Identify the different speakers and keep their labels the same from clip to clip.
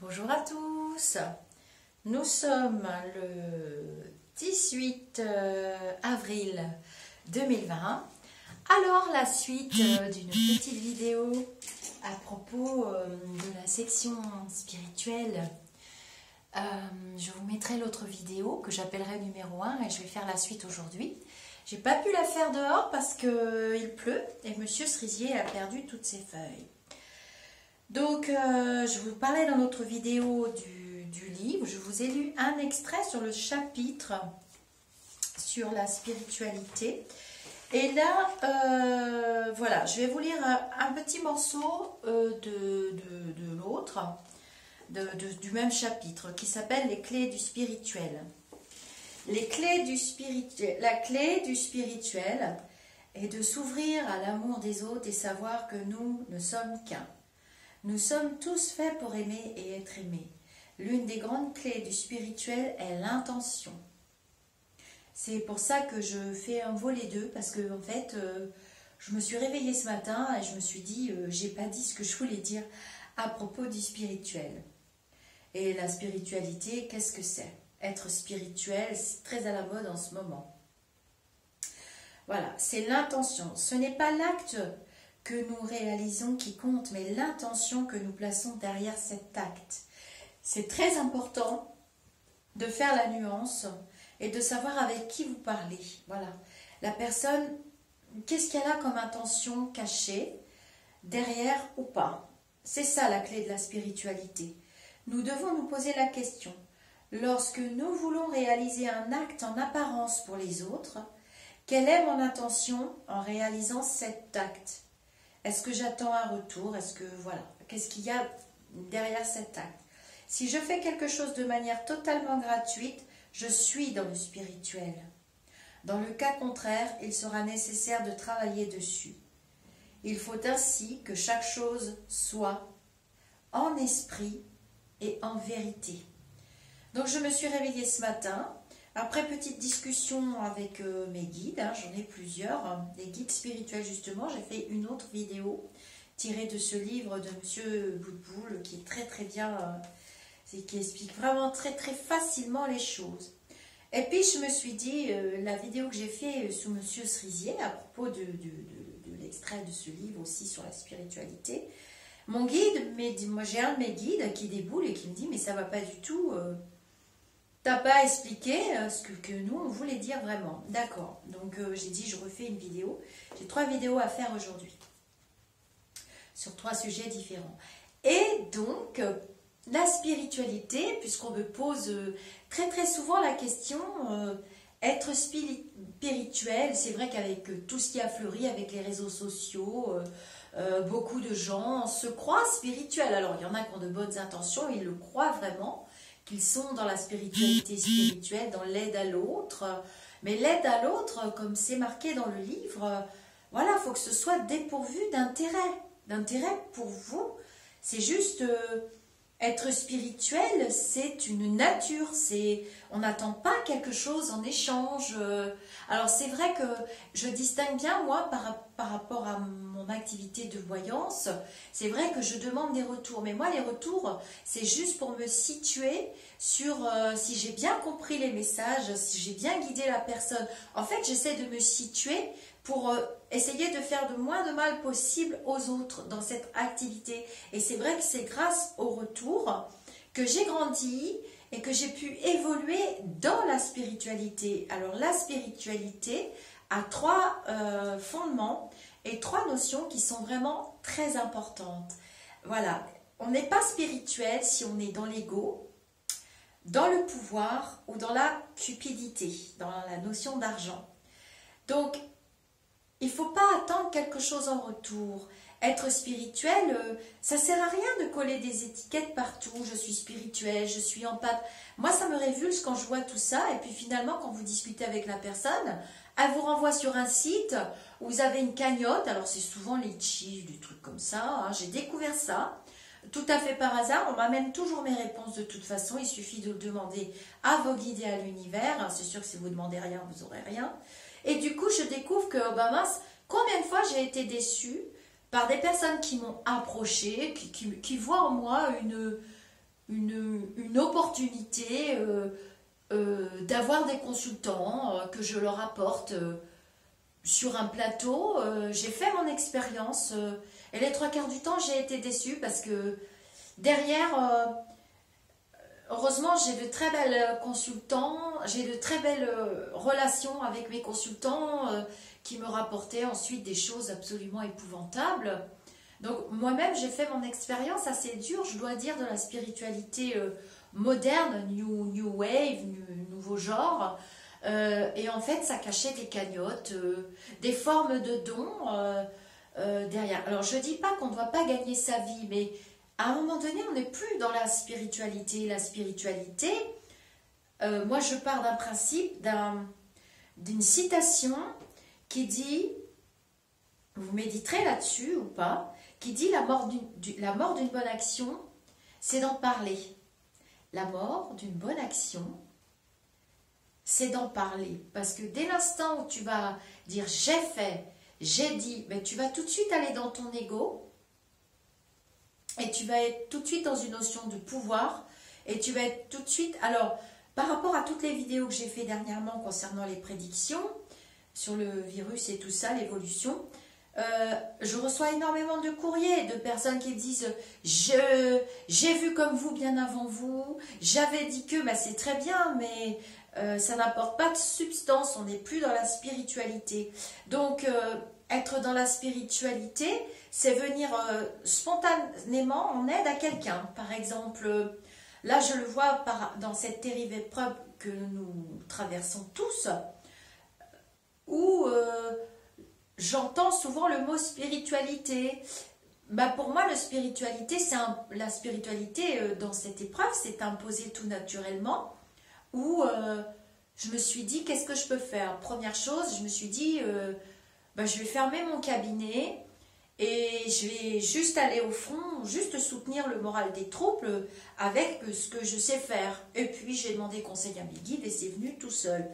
Speaker 1: Bonjour à tous, nous sommes le 18 avril 2020. Alors la suite d'une petite vidéo à propos de la section spirituelle. Je vous mettrai l'autre vidéo que j'appellerai numéro 1 et je vais faire la suite aujourd'hui. J'ai pas pu la faire dehors parce qu'il pleut et Monsieur Cerisier a perdu toutes ses feuilles. Donc, je vous parlais dans notre vidéo du livre. Je vous ai lu un extrait sur le chapitre sur la spiritualité. Et là, voilà, je vais vous lire un petit morceau de l'autre, du même chapitre, qui s'appelle « Les clés du spirituel ». Les clés du spirituel. La clé du spirituel est de s'ouvrir à l'amour des autres et savoir que nous ne sommes qu'un. Nous sommes tous faits pour aimer et être aimés. L'une des grandes clés du spirituel est l'intention. C'est pour ça que je fais un volet 2, parce que en fait, je me suis réveillée ce matin et je me suis dit, j'ai pas dit ce que je voulais dire à propos du spirituel. Et la spiritualité, qu'est-ce que c'est? Être spirituel, c'est très à la mode en ce moment. Voilà, c'est l'intention. Ce n'est pas l'acte que nous réalisons qui compte, mais l'intention que nous plaçons derrière cet acte. C'est très important de faire la nuance et de savoir avec qui vous parlez. Voilà, la personne, qu'est-ce qu'elle a comme intention cachée, derrière ou pas. C'est ça la clé de la spiritualité. Nous devons nous poser la question. Lorsque nous voulons réaliser un acte en apparence pour les autres, quelle est mon intention en réalisant cet acte? Est-ce que j'attends un retour? Est-ce que, voilà, qu'est-ce qu'il y a derrière cet acte? Si je fais quelque chose de manière totalement gratuite, je suis dans le spirituel. Dans le cas contraire, il sera nécessaire de travailler dessus. Il faut ainsi que chaque chose soit en esprit et en vérité. Donc je me suis réveillée ce matin, après petite discussion avec mes guides, j'en ai plusieurs, des guides spirituels justement. J'ai fait une autre vidéo tirée de ce livre de Monsieur Boutboul qui est très très bien, qui explique vraiment très très facilement les choses. Et puis je me suis dit, la vidéo que j'ai fait sous Monsieur Cerisier à propos de l'extrait de ce livre aussi sur la spiritualité, mon guide, moi j'ai un de mes guides qui déboule et qui me dit mais ça va pas du tout... T'as pas expliqué ce que nous on voulait dire vraiment. D'accord. Donc j'ai dit je refais une vidéo. J'ai 3 vidéos à faire aujourd'hui. Sur 3 sujets différents. Et donc la spiritualité, puisqu'on me pose très très souvent la question, être spirituel, c'est vrai qu'avec tout ce qui a fleuri avec les réseaux sociaux, beaucoup de gens se croient spirituels. Alors il y en a qui ont de bonnes intentions, ils le croient vraiment, qu'ils sont dans la spiritualité spirituelle, dans l'aide à l'autre. Mais l'aide à l'autre, comme c'est marqué dans le livre, voilà, il faut que ce soit dépourvu d'intérêt pour vous. C'est juste être spirituel, c'est une nature, on n'attend pas quelque chose en échange. Alors c'est vrai que je distingue bien, moi, par rapport à mon activité de voyance, c'est vrai que je demande des retours. Mais moi, les retours, c'est juste pour me situer sur si j'ai bien compris les messages, si j'ai bien guidé la personne. En fait, j'essaie de me situer pour essayer de faire le moins de mal possible aux autres dans cette activité. Et c'est vrai que c'est grâce au retour que j'ai grandi et que j'ai pu évoluer dans la spiritualité. Alors la spiritualité a 3 fondements et 3 notions qui sont vraiment très importantes. Voilà, on n'est pas spirituel si on est dans l'ego, dans le pouvoir ou dans la cupidité, dans la notion d'argent. Donc, il ne faut pas attendre quelque chose en retour. Être spirituel, ça ne sert à rien de coller des étiquettes partout. Je suis spirituel, je suis empathe. Moi, ça me révulse quand je vois tout ça. Et puis finalement, quand vous discutez avec la personne, elle vous renvoie sur un site où vous avez une cagnotte. Alors, c'est souvent les chiffres, des trucs comme ça. J'ai découvert ça. Tout à fait par hasard. On m'amène toujours mes réponses de toute façon. Il suffit de le demander à vos guides et à l'univers. C'est sûr que si vous ne demandez rien, vous n'aurez rien. Et du coup, je découvre que, bah mince, combien de fois j'ai été déçue par des personnes qui m'ont approché, qui voient en moi une opportunité d'avoir des consultants que je leur apporte sur un plateau. J'ai fait mon expérience et les trois quarts du temps j'ai été déçue parce que derrière, heureusement j'ai de très belles consultants, j'ai de très belles relations avec mes consultants qui me rapportaient ensuite des choses absolument épouvantables. Donc moi-même j'ai fait mon expérience assez dure, je dois dire, de la spiritualité moderne, new wave, nouveau genre. Et en fait ça cachait des cagnottes, des formes de dons derrière. Alors je dis pas qu'on ne doit pas gagner sa vie, mais à un moment donné on n'est plus dans la spiritualité. La spiritualité, moi je pars d'un principe, d'une citation qui dit, vous méditerez là-dessus ou pas, qui dit la mort d'une bonne action, c'est d'en parler. La mort d'une bonne action, c'est d'en parler. Parce que dès l'instant où tu vas dire j'ai fait, j'ai dit, mais tu vas tout de suite aller dans ton ego et tu vas être tout de suite dans une notion de pouvoir et tu vas être tout de suite... Alors, par rapport à toutes les vidéos que j'ai fait dernièrement concernant les prédictions sur le virus et tout ça, l'évolution, je reçois énormément de courriers de personnes qui me disent j'ai vu comme vous bien avant vous, j'avais dit que, bah, c'est très bien, mais ça n'apporte pas de substance, on n'est plus dans la spiritualité. Donc être dans la spiritualité, c'est venir spontanément en aide à quelqu'un. Par exemple, là je le vois dans cette terrible épreuve que nous traversons tous, où j'entends souvent le mot spiritualité. Bah pour moi, la spiritualité, dans cette épreuve, c'est imposé tout naturellement. Où je me suis dit, qu'est-ce que je peux faire? Première chose, je me suis dit, je vais fermer mon cabinet et je vais juste aller au front, juste soutenir le moral des troupes avec ce que je sais faire. Et puis j'ai demandé conseil à mes guides et c'est venu tout seul.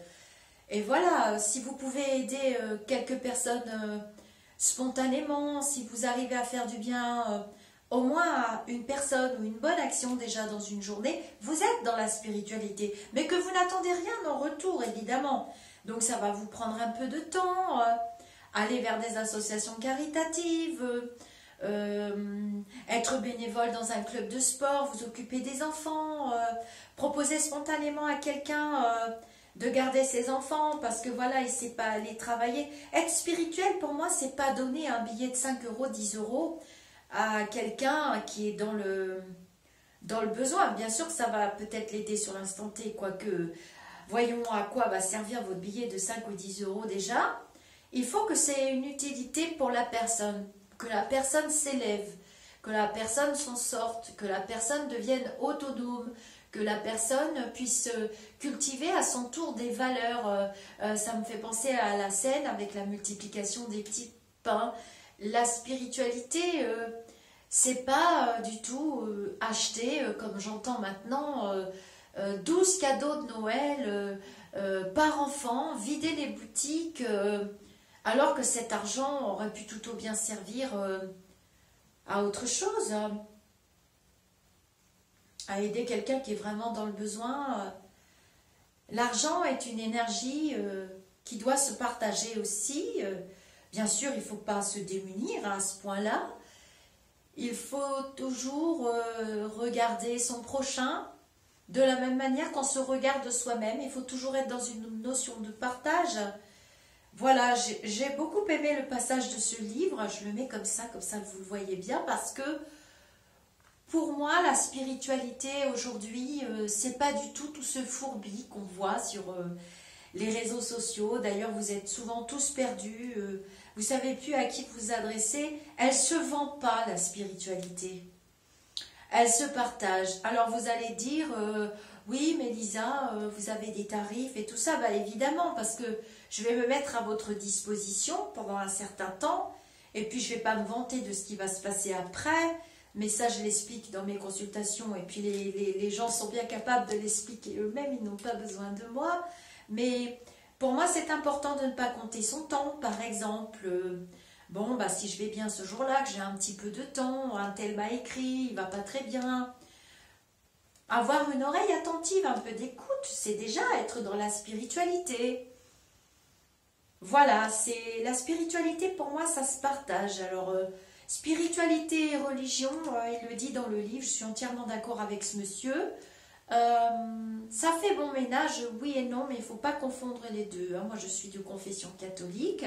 Speaker 1: Et voilà, si vous pouvez aider quelques personnes spontanément, si vous arrivez à faire du bien au moins à une personne ou une bonne action déjà dans une journée, vous êtes dans la spiritualité. Mais que vous n'attendez rien en retour, évidemment. Donc ça va vous prendre un peu de temps, aller vers des associations caritatives, être bénévole dans un club de sport, vous occuper des enfants, proposer spontanément à quelqu'un... de garder ses enfants parce que voilà, il ne sait pas aller travailler. Être spirituel, pour moi, c'est pas donner un billet de 5 euros, 10 euros à quelqu'un qui est dans le besoin. Bien sûr que ça va peut-être l'aider sur l'instant T, quoique voyons à quoi va servir votre billet de 5 ou 10 euros déjà. Il faut que c'est une utilité pour la personne, que la personne s'élève, que la personne s'en sorte, que la personne devienne autonome, que la personne puisse cultiver à son tour des valeurs. Ça me fait penser à la scène avec la multiplication des petits pains. La spiritualité, c'est pas du tout acheter, comme j'entends maintenant, 12 cadeaux de Noël par enfant, vider les boutiques, alors que cet argent aurait pu tout au bien servir à autre chose. À aider quelqu'un qui est vraiment dans le besoin. L'argent est une énergie qui doit se partager aussi. Bien sûr, il ne faut pas se démunir à ce point-là. Il faut toujours regarder son prochain de la même manière qu'on se regarde soi-même. Il faut toujours être dans une notion de partage. Voilà, j'ai beaucoup aimé le passage de ce livre. Je le mets comme ça vous le voyez bien, parce que pour moi, la spiritualité aujourd'hui, c'est pas du tout ce fourbi qu'on voit sur les réseaux sociaux. D'ailleurs, vous êtes souvent tous perdus. Vous savez plus à qui vous adresser. Elle se vend pas, la spiritualité. Elle se partage. Alors vous allez dire, oui, mais Lisa, vous avez des tarifs et tout ça. Bah évidemment, parce que je vais me mettre à votre disposition pendant un certain temps. Et puis je vais pas me vanter de ce qui va se passer après. Mais ça, je l'explique dans mes consultations. Et puis, les gens sont bien capables de l'expliquer eux-mêmes. Ils n'ont pas besoin de moi. Mais pour moi, c'est important de ne pas compter son temps. Par exemple, bon, bah, si je vais bien ce jour-là, que j'ai un petit peu de temps, un tel m'a écrit, il va pas très bien. avoir une oreille attentive, un peu d'écoute, c'est déjà être dans la spiritualité. Voilà, c'est la spiritualité pour moi, ça se partage. Alors, spiritualité et religion, il le dit dans le livre, je suis entièrement d'accord avec ce monsieur. Ça fait bon ménage, oui et non, mais il ne faut pas confondre les deux. Hein. Moi, je suis de confession catholique,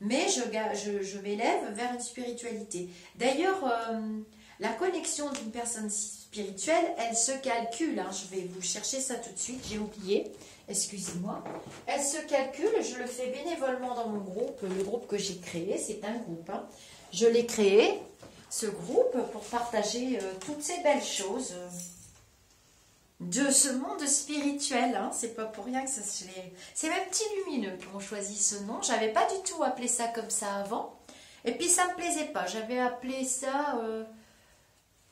Speaker 1: mais je m'élève vers une spiritualité. D'ailleurs, la connexion d'une personne spirituelle, elle se calcule. Hein. Je vais vous chercher ça tout de suite, j'ai oublié. Excusez-moi. Elle se calcule, je le fais bénévolement dans mon groupe, le groupe que j'ai créé, c'est un groupe. Hein. Je l'ai créé, ce groupe, pour partager toutes ces belles choses de ce monde spirituel. Hein. C'est pas pour rien que ça se l'est. C'est mes petits lumineux qui ont choisi ce nom. J'avais pas du tout appelé ça comme ça avant. Et puis ça me plaisait pas. J'avais appelé ça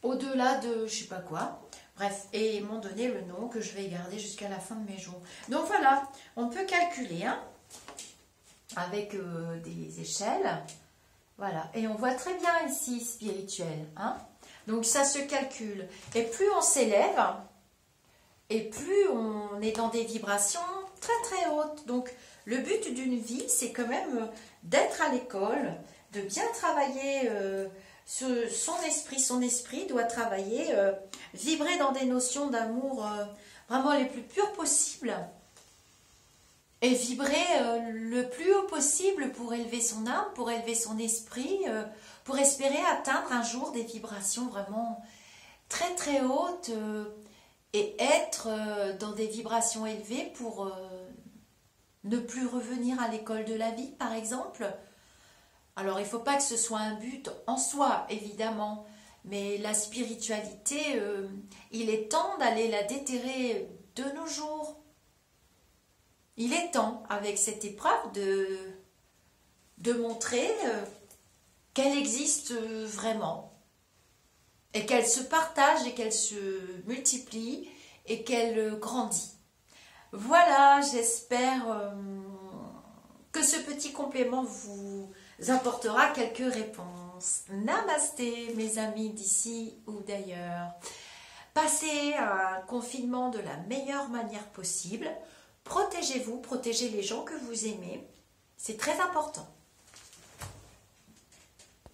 Speaker 1: au-delà de je sais pas quoi. Bref, et ils m'ont donné le nom que je vais garder jusqu'à la fin de mes jours. Donc voilà, on peut calculer hein, avec des échelles. Voilà, et on voit très bien ici spirituel. Hein. Donc ça se calcule. Et plus on s'élève, et plus on est dans des vibrations très très hautes. Donc le but d'une vie, c'est quand même d'être à l'école, de bien travailler son esprit. Son esprit doit travailler, vibrer dans des notions d'amour vraiment les plus pures possibles. Et vibrer le plus haut possible pour élever son âme, pour élever son esprit, pour espérer atteindre un jour des vibrations vraiment très très hautes et être dans des vibrations élevées pour ne plus revenir à l'école de la vie, par exemple. Alors, il ne faut pas que ce soit un but en soi, évidemment, mais la spiritualité, il est temps d'aller la déterrer de nos jours. Il est temps, avec cette épreuve, de montrer qu'elle existe vraiment et qu'elle se partage et qu'elle se multiplie et qu'elle grandit. Voilà, j'espère que ce petit complément vous apportera quelques réponses. Namasté, mes amis d'ici ou d'ailleurs. Passez un confinement de la meilleure manière possible. Protégez-vous, protégez les gens que vous aimez. C'est très important.